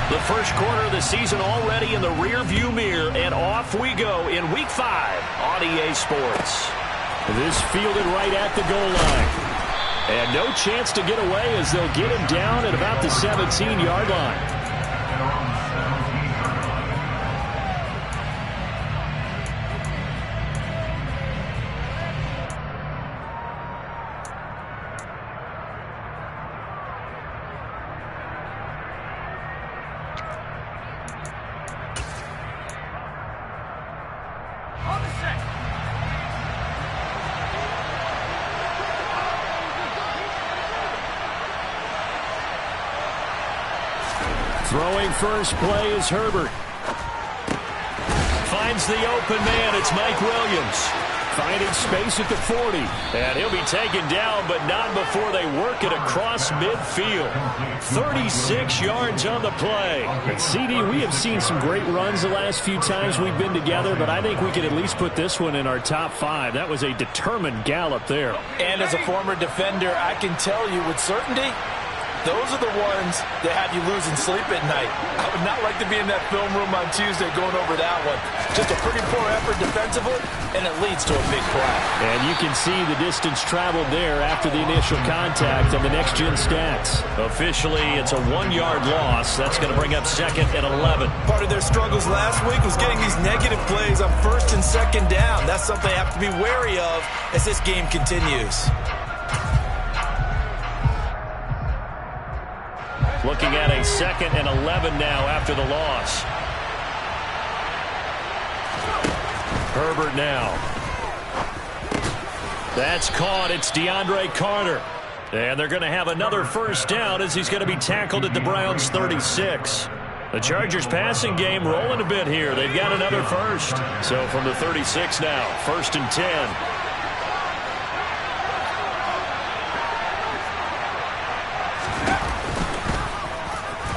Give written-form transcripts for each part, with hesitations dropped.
The first quarter of the season already in the rear-view mirror, and off we go in Week 5 on EA Sports. This fielded right at the goal line. And no chance to get away as they'll get him down at about the 17-yard line. Throwing first play is Herbert. Finds the open man. It's Mike Williams. Finding space at the 40. And he'll be taken down, but not before they work it across midfield. 36 yards on the play. And CD, we have seen some great runs the last few times we've been together, but I think we could at least put this one in our top 5. That was a determined gallop there. And as a former defender, I can tell you with certainty, those are the ones that have you losing sleep at night. I would not like to be in that film room on Tuesday going over that one. Just a pretty poor effort defensively, and it leads to a big play. And you can see the distance traveled there after the initial contact on the next-gen stats. Officially, it's a 1-yard loss. That's going to bring up 2nd and 11. Part of their struggles last week was getting these negative plays on 1st and 2nd down. That's something they have to be wary of as this game continues. Looking at a 2nd and 11 now after the loss. Herbert now. That's caught. It's DeAndre Carter. And they're going to have another first down as he's going to be tackled at the Browns' 36. The Chargers passing game rolling a bit here. They've got another first. So from the 36 now, 1st and 10.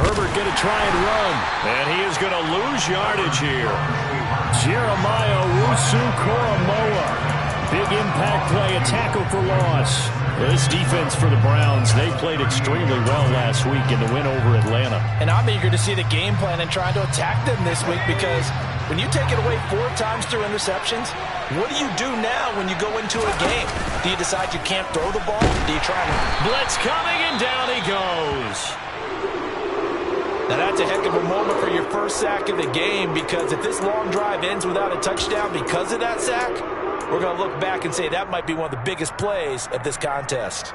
Herbert going to try and run. And he is going to lose yardage here. Jeremiah Owusu-Koramoah. Big impact play, a tackle for loss. This defense for the Browns, they played extremely well last week in the win over Atlanta. And I'm eager to see the game plan and trying to attack them this week, because when you take it away 4 times through interceptions, what do you do now when you go into a game? Do you decide you can't throw the ball? Do you try to... Blitz coming, and down he goes. Now that's a heck of a moment for your first sack of the game, because if this long drive ends without a touchdown because of that sack, we're going to look back and say that might be one of the biggest plays of this contest.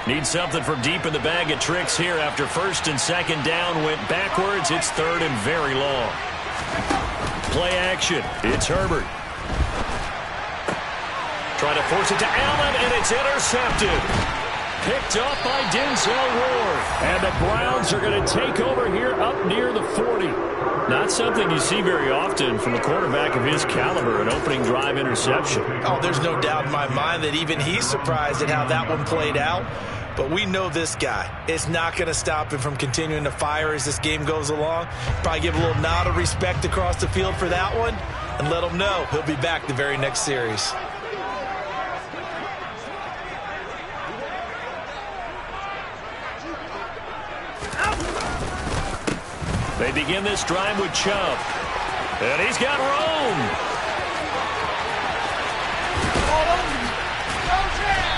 Need something from deep in the bag of tricks here after 1st and 2nd down went backwards. It's 3rd and very long. Play action. It's Herbert. Trying to force it to Allen, and it's intercepted. Picked up by Denzel Ward. And the Browns are going to take over here up near the 40. Not something you see very often from a quarterback of his caliber, an opening drive interception. Oh, there's no doubt in my mind that even he's surprised at how that one played out. But we know this guy. It's not going to stop him from continuing to fire as this game goes along. Probably give a little nod of respect across the field for that one and let him know he'll be back the very next series. They begin this drive with Chubb. And he's got room.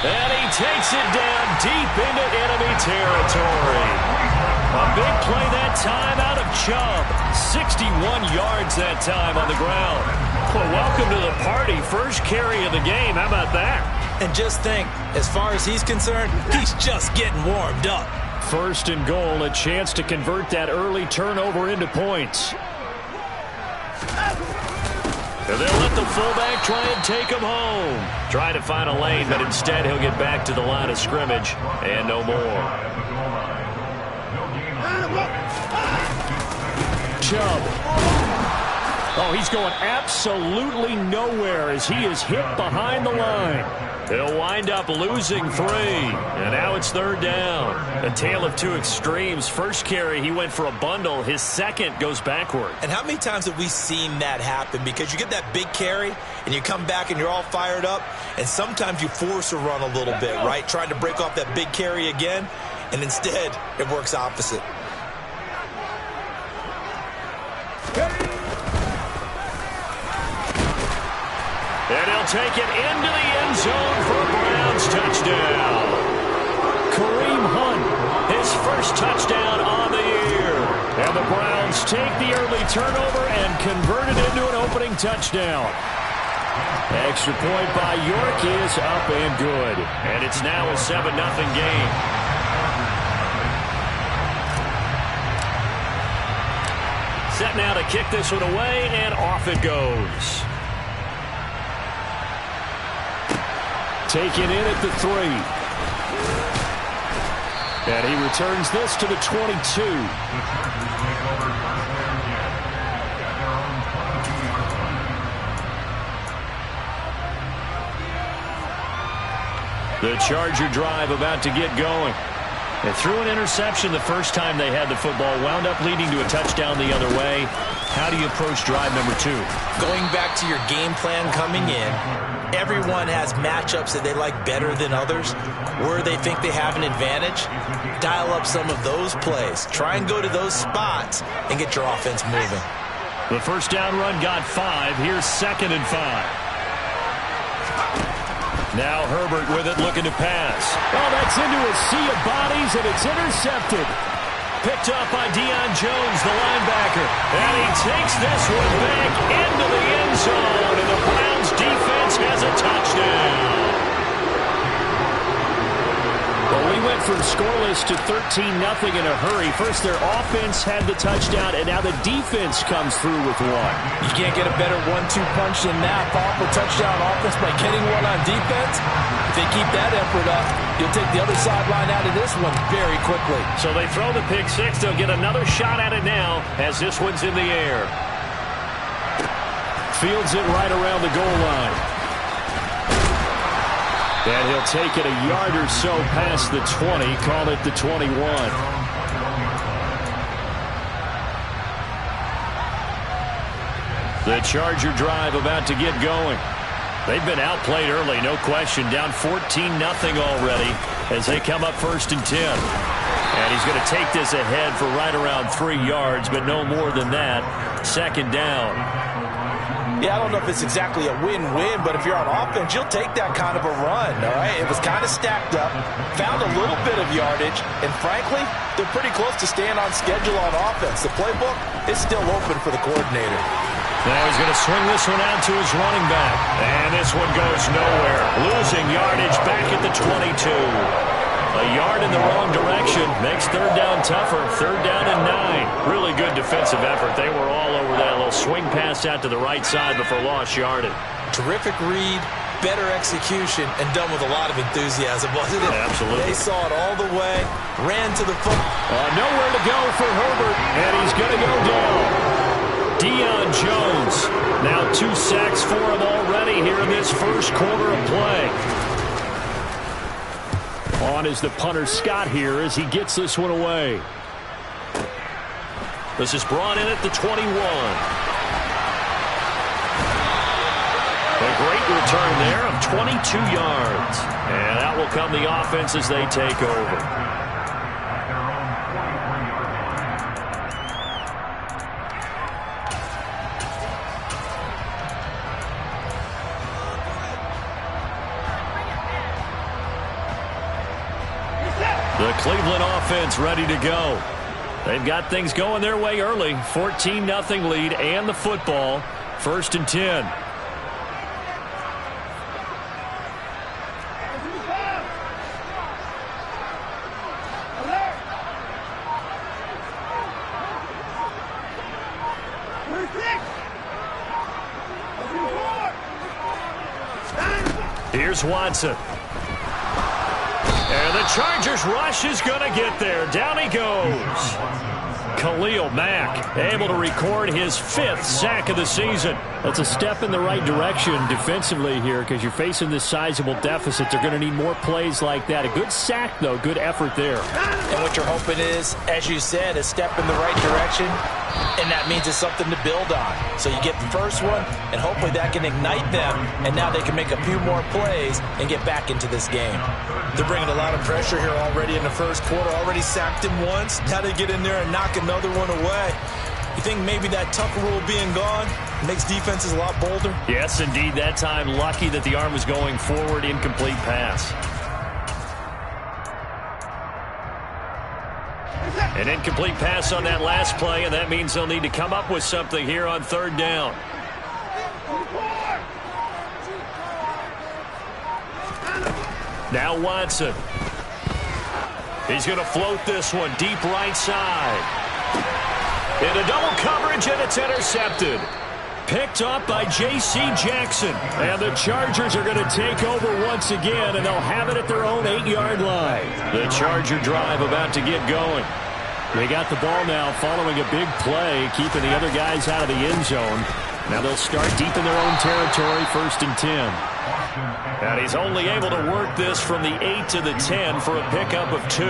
And he takes it down deep into enemy territory. A big play that time out of Chubb. 61 yards that time on the ground. Well, welcome to the party. First carry of the game. How about that? And just think, as far as he's concerned, he's just getting warmed up. 1st and goal, a chance to convert that early turnover into points. And they'll let the fullback try and take him home. Try to find a lane, but instead he'll get back to the line of scrimmage and no more. Chubb. Oh, he's going absolutely nowhere as he is hit behind the line. He'll wind up losing 3, and now it's 3rd down. A tale of two extremes. First carry, he went for a bundle. His second goes backward. And how many times have we seen that happen? Because you get that big carry, and you come back and you're all fired up, and sometimes you force a run a little bit, right? Trying to break off that big carry again, and instead it works opposite. And he'll take it into the end zone for a Browns touchdown. Kareem Hunt, his first touchdown on the year. And the Browns take the early turnover and convert it into an opening touchdown. Extra point by York is up and good. And it's now a 7-0 game. Set now to kick this one away, and off it goes. Taken in at the 3. And he returns this to the 22. The Charger drive about to get going. They threw an interception the first time they had the football, wound up leading to a touchdown the other way. How do you approach drive number 2? Going back to your game plan coming in, everyone has matchups that they like better than others. Where they think they have an advantage, dial up some of those plays. Try and go to those spots and get your offense moving. The first down run got 5. Here's 2nd and 5. Now Herbert with it, looking to pass. Oh, that's into a sea of bodies, and it's intercepted. Picked up by Deion Jones, the linebacker. And he takes this one back into the end zone, and the Browns defense has a touchdown. Well, we went from scoreless to 13-0 in a hurry. First, their offense had the touchdown, and now the defense comes through with one. You can't get a better 1-2 punch than that. Follow up a touchdown offense by getting one on defense. If they keep that effort up, you'll take the other sideline out of this one very quickly. So they throw the pick six. They'll get another shot at it now as this one's in the air. Fields it right around the goal line. And he'll take it a yard or so past the 20, call it the 21. The Charger drive about to get going. They've been outplayed early, no question. Down 14-0 already as they come up 1st and 10. And he's going to take this ahead for right around 3 yards, but no more than that. 2nd down. Yeah, I don't know if it's exactly a win-win, but if you're on offense, you'll take that kind of a run, all right? It was kind of stacked up, found a little bit of yardage, and frankly, they're pretty close to staying on schedule on offense. The playbook is still open for the coordinator. Now he's going to swing this one out to his running back. And this one goes nowhere. Losing yardage back at the 22. A yard in the wrong direction makes 3rd down tougher. 3rd down and 9. Really good defensive effort. They were all over that little swing pass out to the right side before lost yardage. Terrific read, better execution, and done with a lot of enthusiasm, wasn't it? Absolutely. They saw it all the way, ran to the foot. Nowhere to go for Herbert, and he's going to go down. Deion Jones, now 2 sacks for him already here in this first quarter of play. On is the punter Scott here as he gets this one away. This is brought in at the 21. A great return there of 22 yards. And that will come the offense as they take over. The Cleveland offense ready to go. They've got things going their way early. 14-0 lead and the football. 1st and 10. Here's Watson. And the Chargers rush is going to get there. Down he goes. Khalil Mack able to record his 5th sack of the season. That's a step in the right direction defensively here because you're facing this sizable deficit. They're going to need more plays like that. A good sack, though. Good effort there. And what you're hoping is, as you said, a step in the right direction, and that means it's something to build on. So you get the first one, and hopefully that can ignite them, and now they can make a few more plays and get back into this game. They're bringing a lot of pressure here already in the first quarter. Already sacked him once. Now they get in there and knock another one away. You think maybe that tough rule being gone makes defenses a lot bolder? Yes, indeed. That time, lucky that the arm was going forward. Incomplete pass. An incomplete pass on that last play, and that means they'll need to come up with something here on 3rd down. Now Watson. He's going to float this one deep right side. Into double coverage, and it's intercepted. Picked up by J.C. Jackson. And the Chargers are going to take over once again, and they'll have it at their own 8-yard line. The Charger drive about to get going. They got the ball now following a big play, keeping the other guys out of the end zone. Now they'll start deep in their own territory, 1st and 10. And he's only able to work this from the 8 to the 10 for a pickup of 2.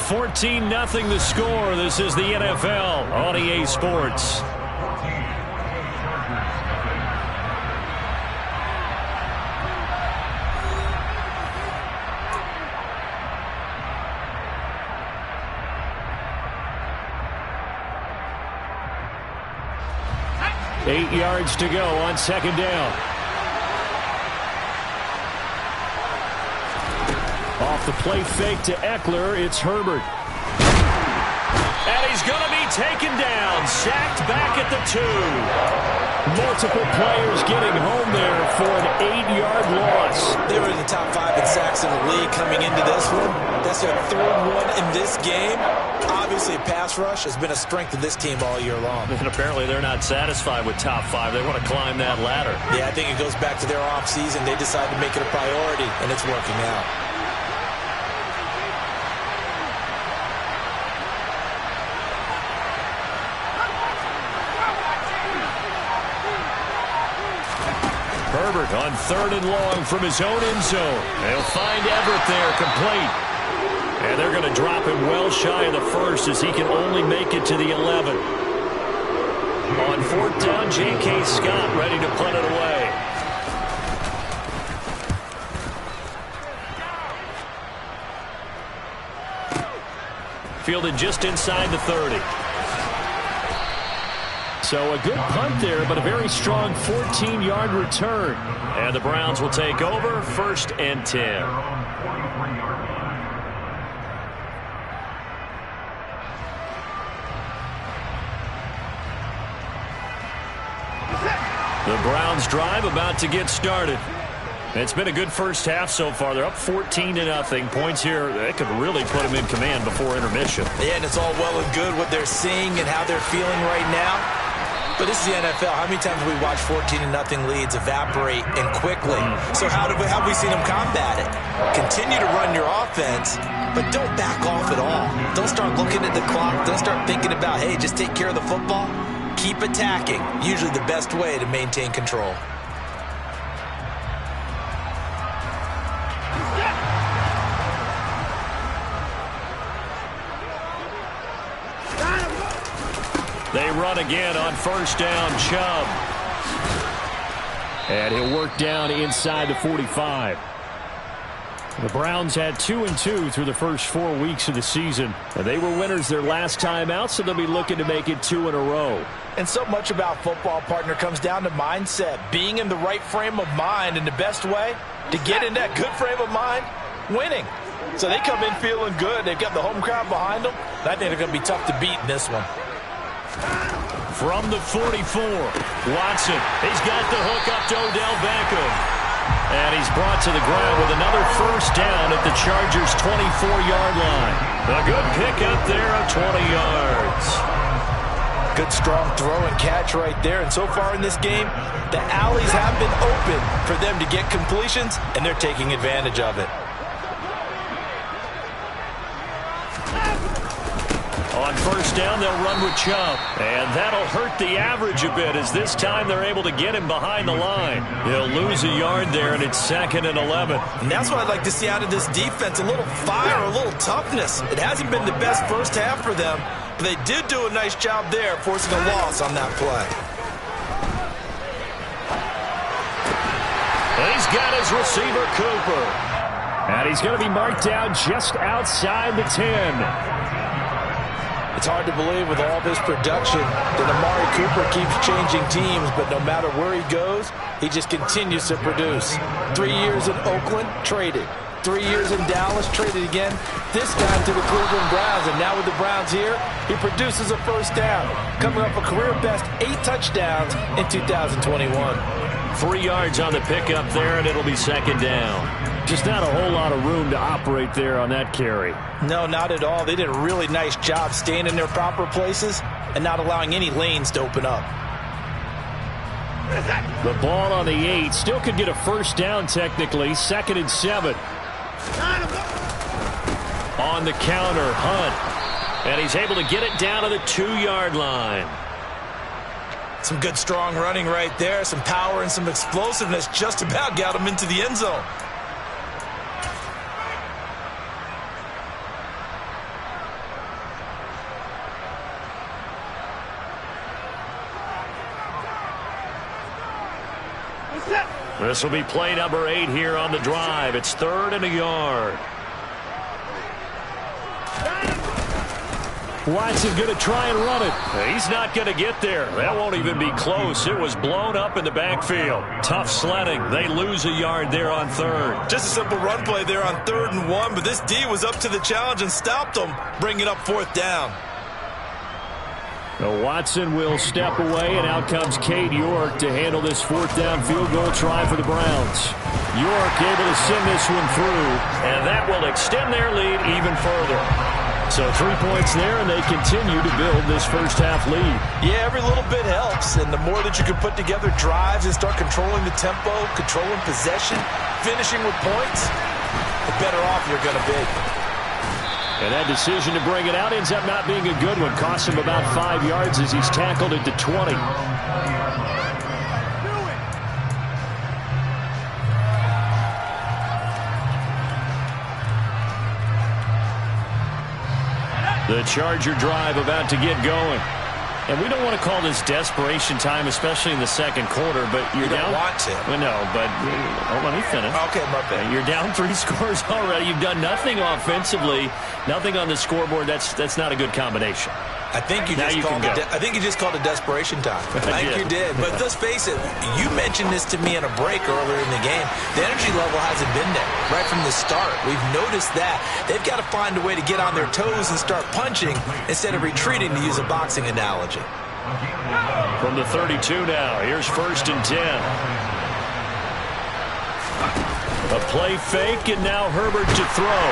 14-0 the score. This is the NFL on EA Sports. Eight yards to go on 2nd down. Off the play fake to Eckler, it's Herbert. And he's going to be taken down, sacked back at the 2. Multiple players getting home there for an 8-yard loss. They were in the top 5 in sacks in the league coming into this one. That's their 3rd one in this game. Obviously, pass rush has been a strength of this team all year long. And apparently they're not satisfied with top 5. They want to climb that ladder. Yeah, I think it goes back to their offseason. They decided to make it a priority, and it's working out. Herbert on 3rd and long from his own end zone. They'll find Everett there, complete. And they're going to drop him well shy of the 1st as he can only make it to the 11. On 4th down, J.K. Scott ready to punt it away. Fielded just inside the 30. So a good punt there, but a very strong 14-yard return. And the Browns will take over, 1st and 10. The Browns drive about to get started. It's been a good first half so far. They're up 14-0. Points here, that could really put them in command before intermission. Yeah, and it's all well and good what they're seeing and how they're feeling right now. But this is the NFL. How many times have we watched 14-0 leads evaporate and quickly? So how have we seen them combat it? Continue to run your offense, but don't back off at all. Don't start looking at the clock. Don't start thinking about, hey, just take care of the football. Keep attacking. Usually the best way to maintain control. They run again on 1st down, Chubb. And he'll work down inside the 45. The Browns had 2-2 through the first 4 weeks of the season. And they were winners their last time out, so they'll be looking to make it 2 in a row. And so much about football, partner, comes down to mindset. Being in the right frame of mind, and the best way to get in that good frame of mind, winning. So they come in feeling good. They've got the home crowd behind them. And I think they're going to be tough to beat in this one. From the 44, Watson. He's got the hook up to Odell Beckham. And he's brought to the ground with another 1st down at the Chargers' 24-yard line. A good pickup there of 20 yards. Good strong throw and catch right there. And so far in this game, the alleys have been open for them to get completions, and they're taking advantage of it. On first down, they'll run with Chubb. And that'll hurt the average a bit as this time they're able to get him behind the line. He'll lose a yard there, and it's 2nd and 11. And that's what I'd like to see out of this defense, a little fire, a little toughness. It hasn't been the best first half for them, but they did do a nice job there, forcing a loss on that play. And he's got his receiver, Cooper. And he's going to be marked down just outside the 10. It's hard to believe with all this production that Amari Cooper keeps changing teams, but no matter where he goes, he just continues to produce. 3 years in Oakland, traded. 3 years in Dallas, traded again. This time to the Cleveland Browns, and now with the Browns here, he produces a first down, coming up a career-best 8 touchdowns in 2021. 3 yards on the pickup there, and it'll be 2nd down. Just not a whole lot of room to operate there on that carry. No, not at all. They did a really nice job staying in their proper places and not allowing any lanes to open up. The ball on the 8. Still could get a first down technically. 2nd and 7. On the counter, Hunt. And he's able to get it down to the 2-yard line. Some good, strong running right there. Some power and some explosiveness just about got him into the end zone. This will be play number 8 here on the drive. It's 3rd and a yard. Watson going to try and run it. He's not going to get there. That won't even be close. It was blown up in the backfield. Tough sledding. They lose a yard there on 3rd. Just a simple run play there on 3rd and 1, but this D was up to the challenge and stopped them, bringing up 4th down. Now Watson will step away, and out comes Cade York to handle this 4th down field goal try for the Browns. York able to send this one through, and that will extend their lead even further. So 3 points there, and they continue to build this first half lead. Yeah, every little bit helps, and the more that you can put together drives and start controlling the tempo, controlling possession, finishing with points, the better off you're going to be. And that decision to bring it out ends up not being a good one. Costs him about 5 yards as he's tackled at the 20. The Charger drive about to get going. And we don't want to call this desperation time, especially in the second quarter, but you're down. You don't want to. Well, no, but let me finish. Okay, my bad. You're down 3 scores already. You've done nothing offensively, nothing on the scoreboard. That's not a good combination. I think you just called it desperation time. I think you did. But let's face it, you mentioned this to me in a break earlier in the game. The energy level hasn't been there right from the start. We've noticed that. They've got to find a way to get on their toes and start punching instead of retreating, to use a boxing analogy. From the 32 now, here's 1st and 10. A play fake, and now Herbert to throw.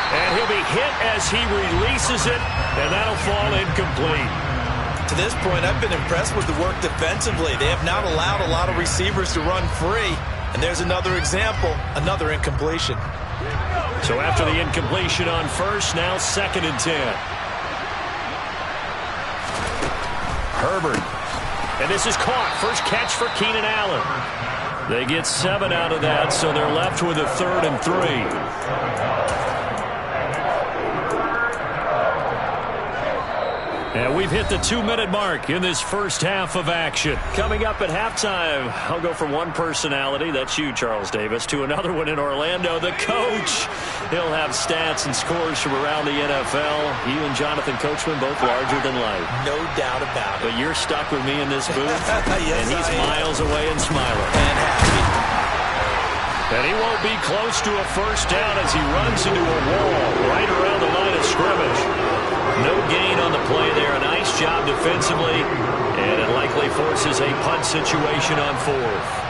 And he'll be hit as he releases it, and that'll fall incomplete. To this point, I've been impressed with the work defensively. They have not allowed a lot of receivers to run free. And there's another example, another incompletion. So after the incompletion on 1st, now 2nd and 10. Herbert. And this is caught. First catch for Keenan Allen. They get 7 out of that, so they're left with a 3rd and 3. And we've hit the 2-minute mark in this first half of action. Coming up at halftime, I'll go from one personality, that's you, Charles Davis, to another one in Orlando, the coach. He'll have stats and scores from around the NFL. You and Jonathan Coachman both larger than life. No doubt about it. But you're stuck with me in this booth, yes, and he's miles away and smiling. And happy. And he won't be close to a first down as he runs into a wall right around the line of scrimmage. No gain on the play there. A nice job defensively, and it likely forces a punt situation on 4th.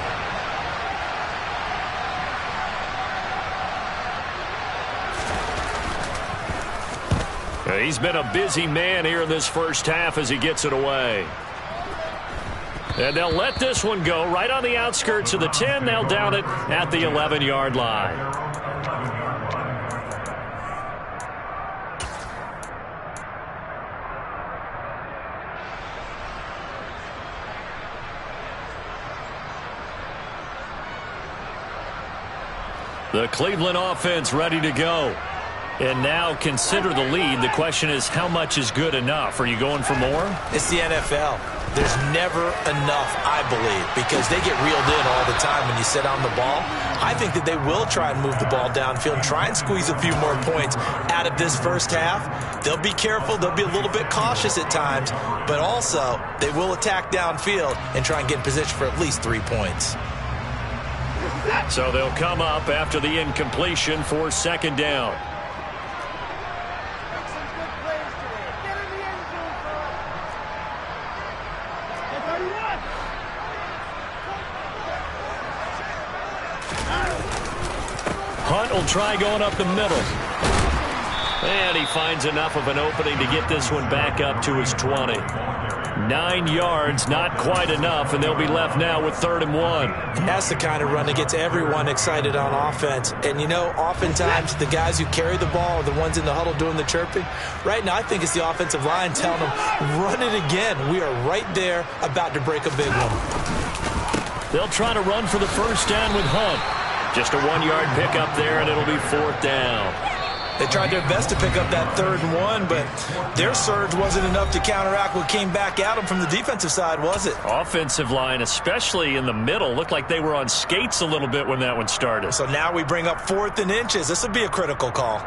He's been a busy man here in this first half as he gets it away. And they'll let this one go right on the outskirts of the 10. They'll down it at the 11-yard line. The Cleveland offense ready to go. And now consider the lead. The question is, how much is good enough? Are you going for more? It's the NFL. There's never enough, I believe, because they get reeled in all the time when you sit on the ball. I think that they will try and move the ball downfield and try and squeeze a few more points out of this first half. They'll be careful. They'll be a little bit cautious at times, but also they will attack downfield and try and get in position for at least 3 points. So they'll come up after the incompletion for second down. Hunt will try going up the middle. And he finds enough of an opening to get this one back up to his 20. 9 yards, not quite enough, and they'll be left now with 3rd and 1. That's the kind of run that gets everyone excited on offense. And, you know, oftentimes the guys who carry the ball are the ones in the huddle doing the chirping. Right now, I think it's the offensive line telling them, run it again. We are right there about to break a big one. They'll try to run for the first down with Hunt. Just a 1-yard pickup there, and it'll be 4th down. They tried their best to pick up that 3rd and 1, but their surge wasn't enough to counteract what came back at them from the defensive side, was it? Offensive line, especially in the middle, looked like they were on skates a little bit when that one started. So now we bring up 4th and inches. This would be a critical call.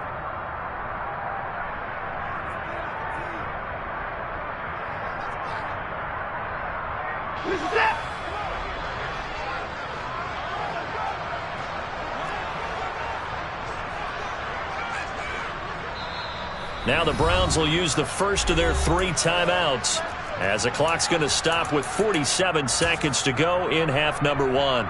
Now the Browns will use the first of their 3 timeouts as the clock's going to stop with 47 seconds to go in half number 1.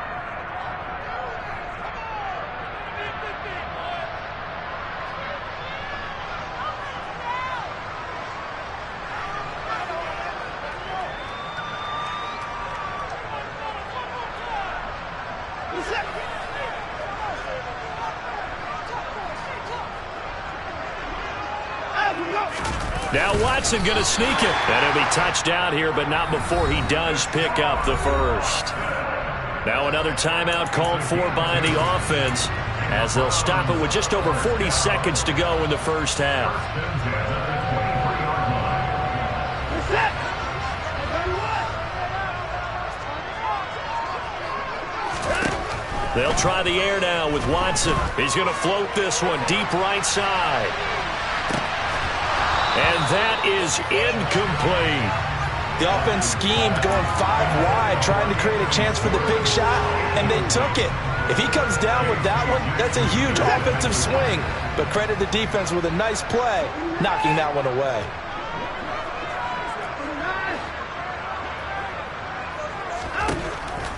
Now Watson going to sneak it. That'll be touched out here, but not before he does pick up the first. Now another timeout called for by the offense as they'll stop it with just over 40 seconds to go in the first half. They'll try the air now with Watson. He's going to float this one deep right side. And that is incomplete. The offense schemed going 5 wide, trying to create a chance for the big shot, and they took it. If he comes down with that one, that's a huge offensive swing. But credit the defense with a nice play, knocking that one away.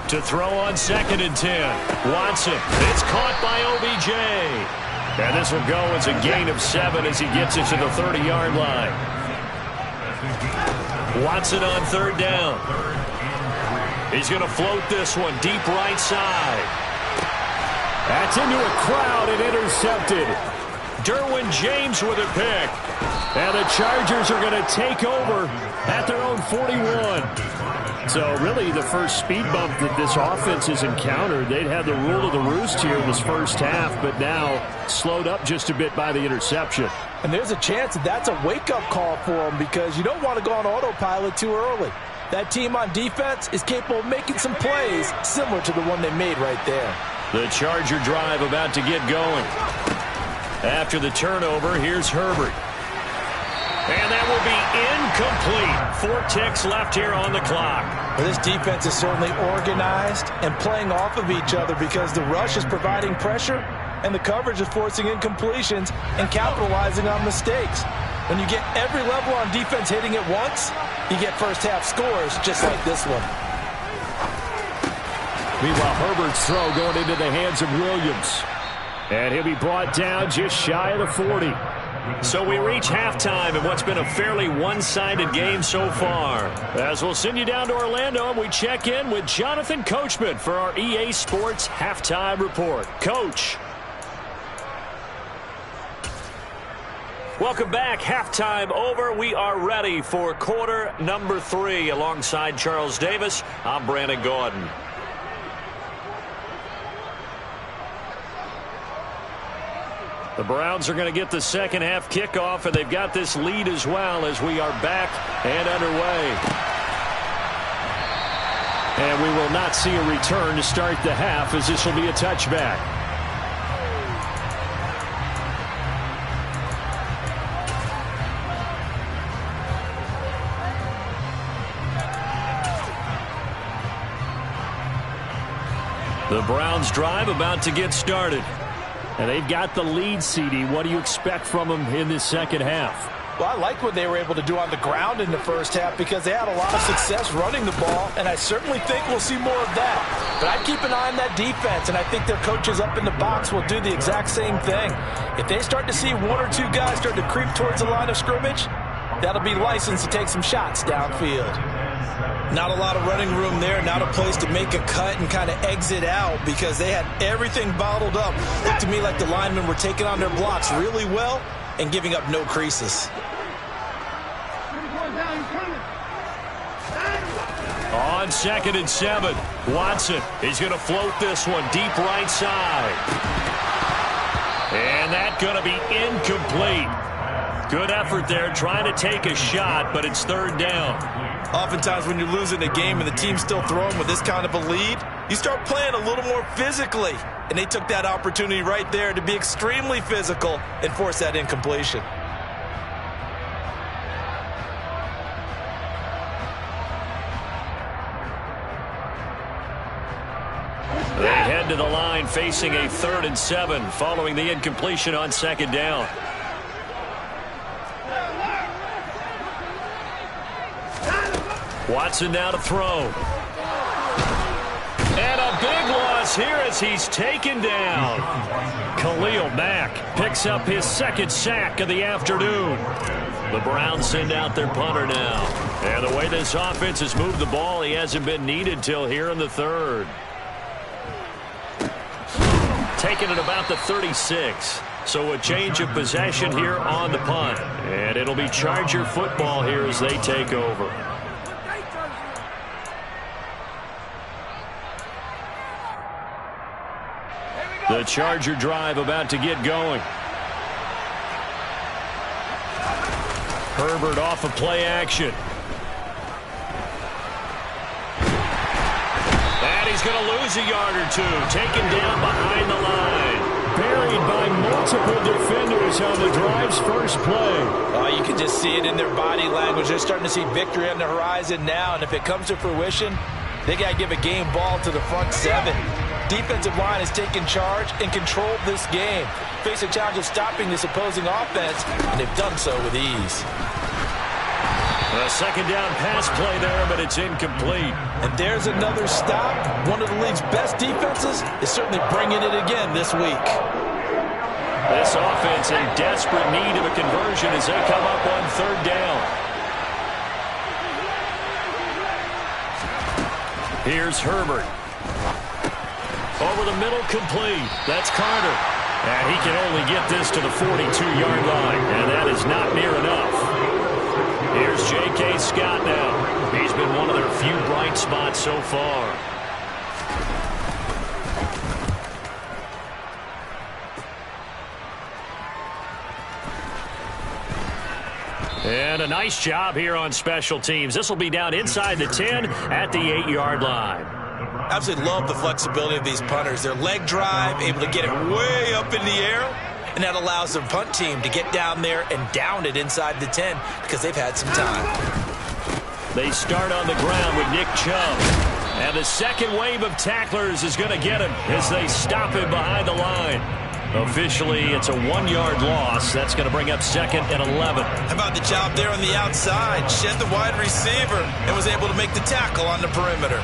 To throw on 2nd and 10. Watson. It's caught by OBJ. And this will go as a gain of 7 as he gets it to the 30-yard line. Watson on 3rd down. He's going to float this one deep right side. That's into a crowd and intercepted. Derwin James with a pick. And the Chargers are going to take over at their own 41. So really the first speed bump that this offense has encountered, they'd had the rule of the roost here in this first half, but now slowed up just a bit by the interception. And there's a chance that that's a wake-up call for them because you don't want to go on autopilot too early. That team on defense is capable of making some plays similar to the one they made right there. The Charger drive about to get going. After the turnover, here's Herbert. And that will be incomplete. 4 ticks left here on the clock. Well, this defense is certainly organized and playing off of each other because the rush is providing pressure and the coverage is forcing incompletions and capitalizing on mistakes. When you get every level on defense hitting at once, you get first-half scores just like this one. Meanwhile, Herbert's throw going into the hands of Williams. And he'll be brought down just shy of the 40. So we reach halftime in what's been a fairly one-sided game so far. As we'll send you down to Orlando, and we check in with Jonathan Coachman for our EA Sports Halftime Report. Coach. Welcome back. Halftime over. We are ready for quarter number 3. Alongside Charles Davis, I'm Brandon Gaudin. The Browns are going to get the second half kickoff, and they've got this lead as well as we are back and underway. And we will not see a return to start the half, as this will be a touchback. The Browns drive about to get started. And they've got the lead, CD. What do you expect from them in this second half? Well, I like what they were able to do on the ground in the first half because they had a lot of success running the ball, and I certainly think we'll see more of that. But I'd keep an eye on that defense, and I think their coaches up in the box will do the exact same thing. If they start to see one or two guys start to creep towards the line of scrimmage, that'll be licensed to take some shots downfield. Not a lot of running room there, not a place to make a cut and kind of exit out because they had everything bottled up. Looked to me like the linemen were taking on their blocks really well and giving up no creases. On 2nd and 7, Watson is going to float this one deep right side. And that's going to be incomplete. Good effort there trying to take a shot, but it's 3rd down. Oftentimes when you're losing a game and the team's still throwing with this kind of a lead, you start playing a little more physically. And they took that opportunity right there to be extremely physical and force that incompletion. They head to the line facing a 3rd and 7 following the incompletion on 2nd down. Watson now to throw. And a big loss here as he's taken down. Khalil Mack picks up his 2nd sack of the afternoon. The Browns send out their punter now. And the way this offense has moved the ball, he hasn't been needed till here in the 3rd. Taken at about the 36. So a change of possession here on the punt. And it'll be Charger football here as they take over. The Charger drive about to get going. Herbert off of play action. And he's going to lose a yard or two. Taken down behind the line. Buried by multiple defenders on the drive's first play. You can just see it in their body language. They're starting to see victory on the horizon now. And if it comes to fruition, they got to give a game ball to the front 7. Defensive line has taken charge and controlled this game. Face a challenge of stopping this opposing offense, and they've done so with ease. A 2nd down pass play there, but it's incomplete. And there's another stop. One of the league's best defenses is certainly bringing it again this week. This offense in desperate need of a conversion as they come up on 3rd down. Here's Herbert. Over the middle, complete. That's Carter. And he can only get this to the 42-yard line, and that is not near enough. Here's J.K. Scott now. He's been one of their few bright spots so far. And a nice job here on special teams. This will be down inside the 10 at the 8-yard line. Absolutely love the flexibility of these punters. Their leg drive, able to get it way up in the air, and that allows their punt team to get down there and down it inside the 10 because they've had some time. They start on the ground with Nick Chubb. And the second wave of tacklers is going to get him as they stop him behind the line. Officially, it's a 1-yard loss. That's going to bring up 2nd and 11. How about the job there on the outside? Shed the wide receiver and was able to make the tackle on the perimeter.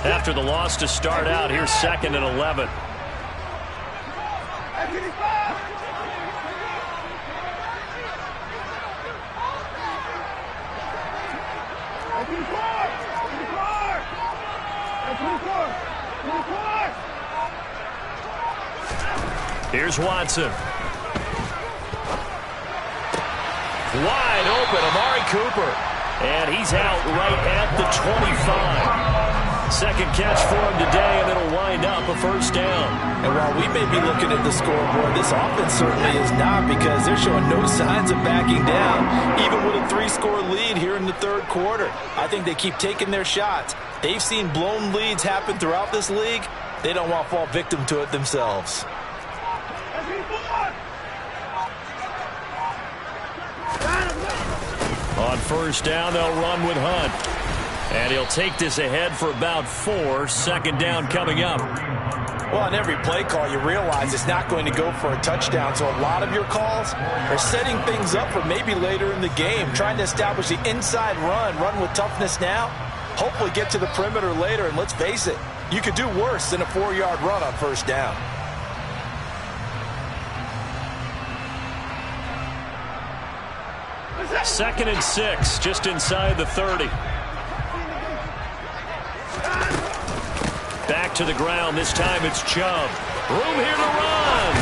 After the loss to start out, here's 2nd and 11. Here's Watson. Wide open, Amari Cooper. And he's out right at the 25. Second catch for him today, and it'll wind up a first down. And while we may be looking at the scoreboard, this offense certainly is not, because they're showing no signs of backing down, even with a 3-score lead here in the third quarter. I think they keep taking their shots. They've seen blown leads happen throughout this league. They don't want to fall victim to it themselves. On first down, they'll run with Hunt. And he'll take this ahead for about 4. Second down coming up. Well, on every play call, you realize it's not going to go for a touchdown. So a lot of your calls are setting things up for maybe later in the game, trying to establish the inside run with toughness now, hopefully get to the perimeter later. And let's face it, you could do worse than a 4-yard run on first down. Second and 6, just inside the 30. Back to the ground. This time it's Chubb. Room here to run.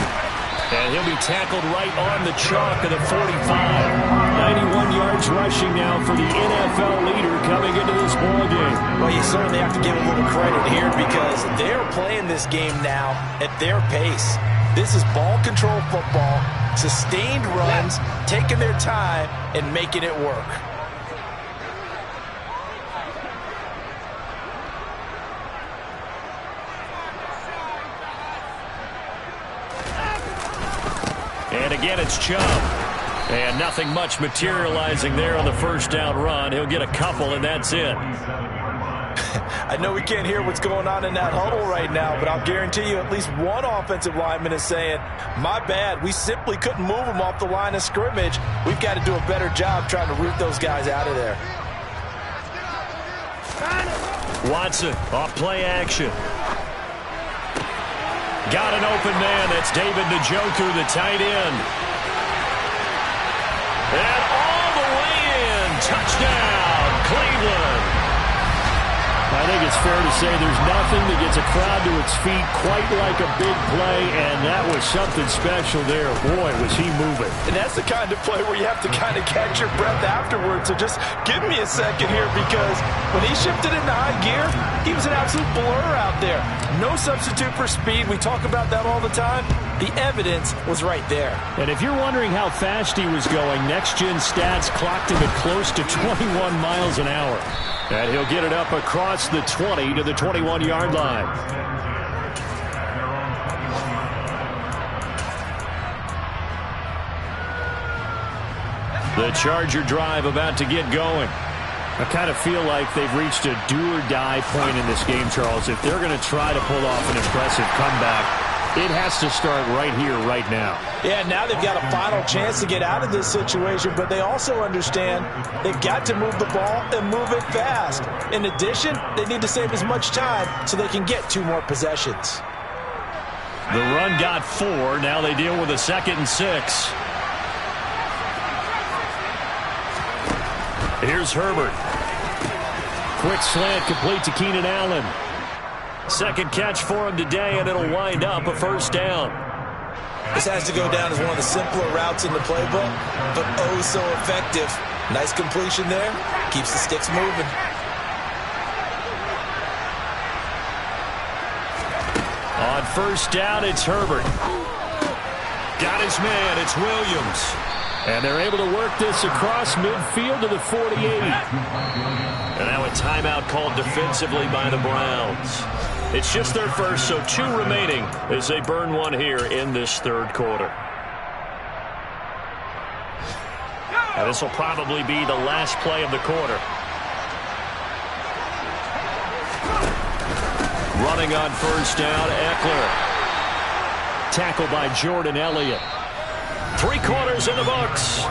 And he'll be tackled right on the chalk of the 45. 91 yards rushing now for the NFL leader coming into this ballgame. Well, you certainly have to give a little credit here, because they're playing this game now at their pace. This is ball control football, sustained runs, taking their time and making it work. And again, it's Chubb. And nothing much materializing there on the first down run. He'll get a couple, and that's it. I know we can't hear what's going on in that huddle right now, but I'll guarantee you at least one offensive lineman is saying, my bad, we simply couldn't move them off the line of scrimmage. We've got to do a better job trying to root those guys out of there. Watson, off play action. Got an open man. That's David Njoku, the tight end. And all the way in. Touchdown, Cleveland. I think it's fair to say there's nothing that gets a crowd to its feet quite like a big play, and that was something special there. Boy, was he moving. And that's the kind of play where you have to kind of catch your breath afterwards. So just give me a second here, because when he shifted into high gear, he was an absolute blur out there. No substitute for speed. We talk about that all the time. The evidence was right there. And if you're wondering how fast he was going, Next Gen Stats clocked him at close to 21 miles an hour. And he'll get it up across the 20 to the 21-yard line. The Charger drive about to get going. I kind of feel like they've reached a do-or-die point in this game, Charles. If they're going to try to pull off an impressive comeback, it has to start right here, right now. Yeah, now they've got a final chance to get out of this situation, but they also understand they've got to move the ball and move it fast. In addition, they need to save as much time so they can get 2 more possessions. The run got 4. Now they deal with a 2nd and 6. Here's Herbert. Quick slant complete to Keenan Allen. Second catch for him today, and it'll wind up a first down. This has to go down as one of the simpler routes in the playbook, but oh so effective. Nice completion there. Keeps the sticks moving. On first down, it's Herbert. Got his man. It's Williams. And they're able to work this across midfield to the 48. And now a timeout called defensively by the Browns. It's just their first, so 2 remaining as they burn one here in this third quarter. And this will probably be the last play of the quarter. Running on first down, Eckler. Tackled by Jordan Elliott. 3 quarters in the books.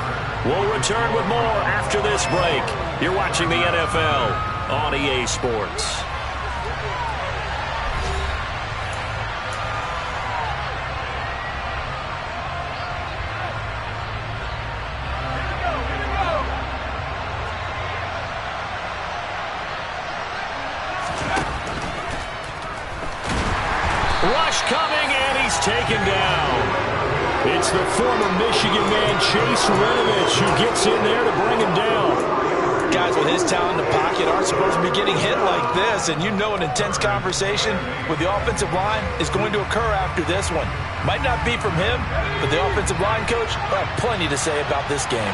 We'll return with more after this break. You're watching the NFL on EA Sports. Rush coming, and he's taken down. It's the former Michigan man, Chase Winovich, who gets in there to bring him down. Guys with his talent in the pocket aren't supposed to be getting hit like this, and you know an intense conversation with the offensive line is going to occur after this one. Might not be from him, but the offensive line coach will have plenty to say about this game.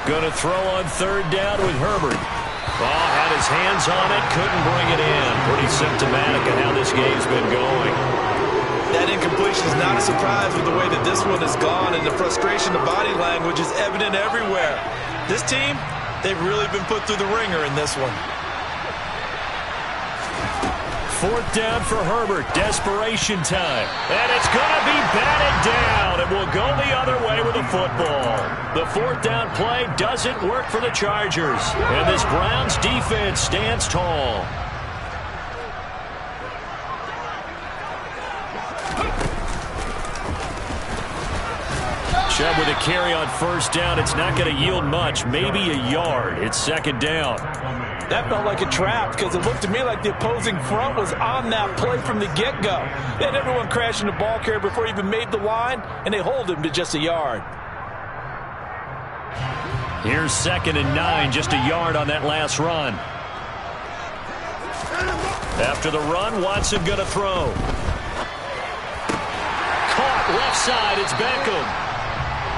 Going to throw on third down with Herbert. Oh, had his hands on it, couldn't bring it in. Pretty symptomatic of how this game's been going. That incompletion is not a surprise with the way that this one has gone, and the frustration, the body language is evident everywhere. This team, they've really been put through the ringer in this one. Fourth down for Herbert. Desperation time. And it's going to be batted down. It will go the other way with the football. The fourth down play doesn't work for the Chargers. And this Browns defense stands tall. Chubb with a carry on first down. It's not going to yield much, maybe a yard. It's second down. That felt like a trap because it looked to me like the opposing front was on that play from the get-go. They had everyone crashing the ball carrier before he even made the line, and they hold him to just a yard. Here's 2nd and 9, just a yard on that last run. After the run, Watson going to throw. Caught left side, it's Beckham.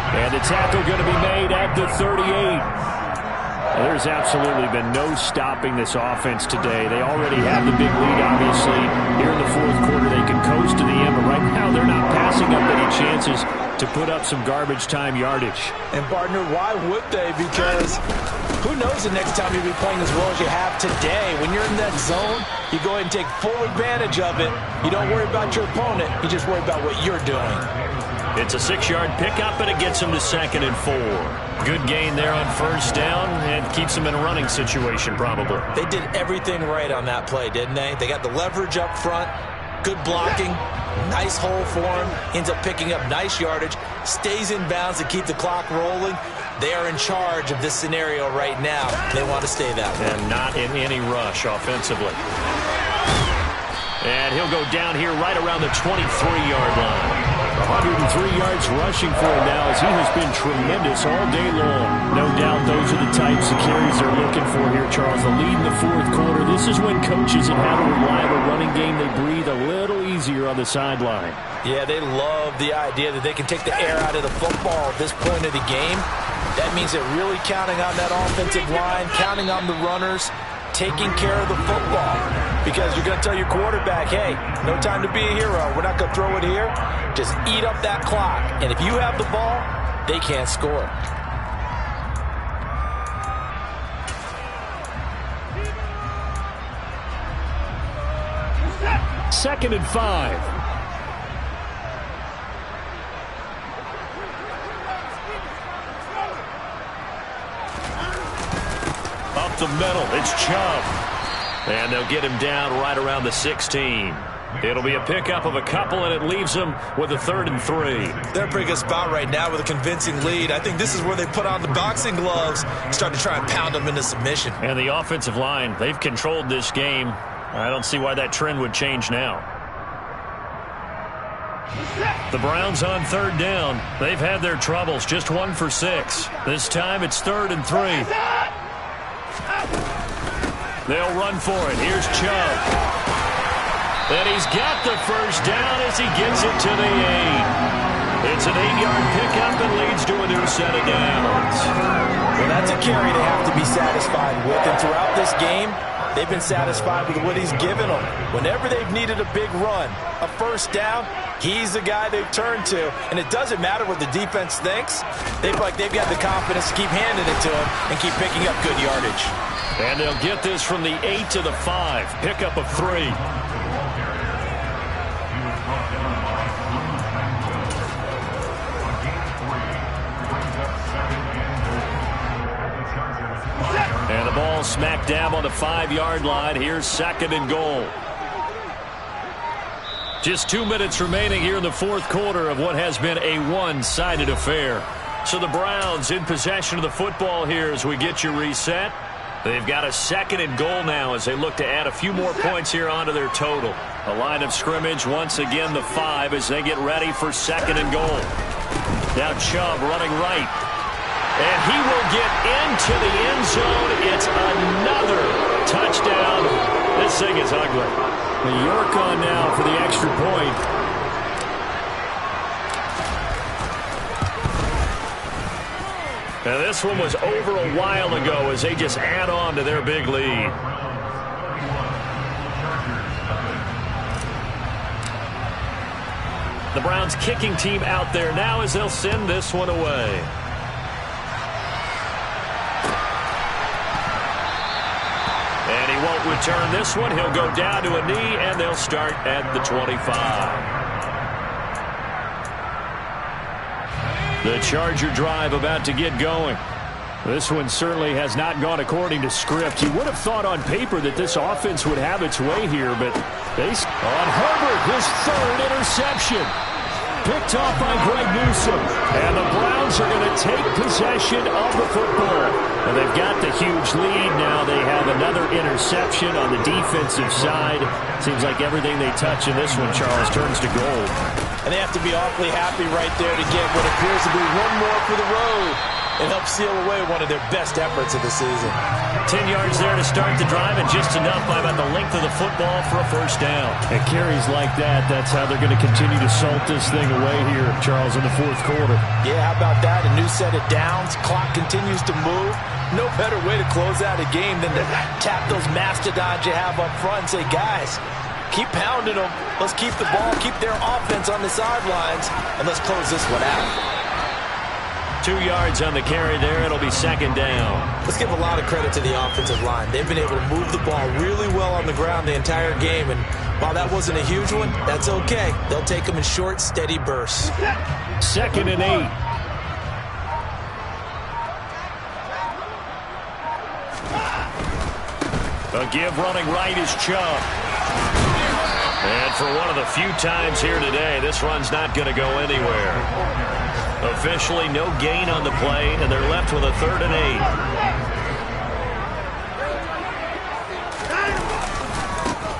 And the tackle going to be made at the 38. There's absolutely been no stopping this offense today. They already have the big lead, obviously. Here in the fourth quarter, they can coast to the end, but right now they're not passing up any chances to put up some garbage time yardage. And, partner, why would they? Because who knows the next time you'll be playing as well as you have today. When you're in that zone, you go ahead and take full advantage of it. You don't worry about your opponent. You just worry about what you're doing. It's a 6-yard pickup, and it gets him to 2nd and 4. Good gain there on first down, and keeps him in a running situation probably. They did everything right on that play, didn't they? They got the leverage up front, good blocking, nice hole for him, ends up picking up nice yardage, stays in bounds to keep the clock rolling. They are in charge of this scenario right now. They want to stay that way. And not in any rush offensively. And he'll go down here right around the 23-yard line. 103 yards rushing for him now as he has been tremendous all day long. No doubt those are the types of carries they're looking for here, Charles. The lead in the fourth quarter. This is when coaches that have a reliable running game, they breathe a little easier on the sideline. Yeah, they love the idea that they can take the air out of the football at this point of the game. That means they're really counting on that offensive line, counting on the runners, taking care of the football. Because you're going to tell your quarterback, hey, no time to be a hero. We're not going to throw it here. Just eat up that clock. And if you have the ball, they can't score. Second and 5. Up the middle, it's Chubb. And they'll get him down right around the 16. It'll be a pickup of a couple, and it leaves them with a 3rd and 3. They're in a pretty good spot right now with a convincing lead. I think this is where they put on the boxing gloves and start to try and pound them into submission. And the offensive line, they've controlled this game. I don't see why that trend would change now. The Browns on 3rd down. They've had their troubles, just 1 for 6. This time it's 3rd and 3. They'll run for it. Here's Chubb. And he's got the first down as he gets it to the 8. It's an 8-yard pickup and leads to a new set of downs. Well, that's a carry they have to be satisfied with. And throughout this game, they've been satisfied with what he's given them. Whenever they've needed a big run, a first down, he's the guy they've turned to. And it doesn't matter what the defense thinks. They feel like they've got the confidence to keep handing it to him and keep picking up good yardage. And they'll get this from the 8 to the 5. Pickup of 3. And the ball smack dab on the 5-yard line. Here's 2nd and goal. Just 2 minutes remaining here in the fourth quarter of what has been a one-sided affair. So the Browns in possession of the football here as we get you reset. They've got a 2nd and goal now as they look to add a few more points here onto their total. The line of scrimmage, once again, the 5 as they get ready for 2nd and goal. Now Chubb running right. And he will get into the end zone. It's another touchdown. This thing is ugly. The York on now for the extra point. Now this one was over a while ago as they just add on to their big lead. The Browns kicking team out there now as they'll send this one away. And he won't return this one. He'll go down to a knee, and they'll start at the 25. The Charger drive about to get going. This one certainly has not gone according to script. You would have thought on paper that this offense would have its way here, but on Herbert, his 3rd interception. Picked off by Greg Newsome. And the Browns are going to take possession of the football. And they've got the huge lead. Now they have another interception on the defensive side. Seems like everything they touch in this one, Charles, turns to gold. And they have to be awfully happy right there to get what appears to be one more for the road and help seal away one of their best efforts of the season. 10 yards there to start the drive, and just enough by about the length of the football for a first down. And carries like that, that's how they're going to continue to salt this thing away here, Charles, in the 4th quarter. Yeah, how about that? A new set of downs. Clock continues to move. No better way to close out a game than to tap those mastodons you have up front and say, guys, keep pounding them. Let's keep the ball, keep their offense on the sidelines, and let's close this one out. 2 yards on the carry there. It'll be 2nd down. Let's give a lot of credit to the offensive line. They've been able to move the ball really well on the ground the entire game, and while that wasn't a huge one, that's okay. They'll take them in short, steady bursts. 2nd and 8. A give running right is Chubb. And for one of the few times here today, this run's not going to go anywhere. Officially no gain on the play, and they're left with a 3rd and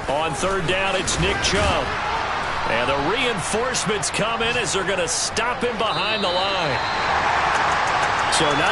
8. On 3rd down, it's Nick Chubb. And the reinforcements come in as they're going to stop him behind the line. So now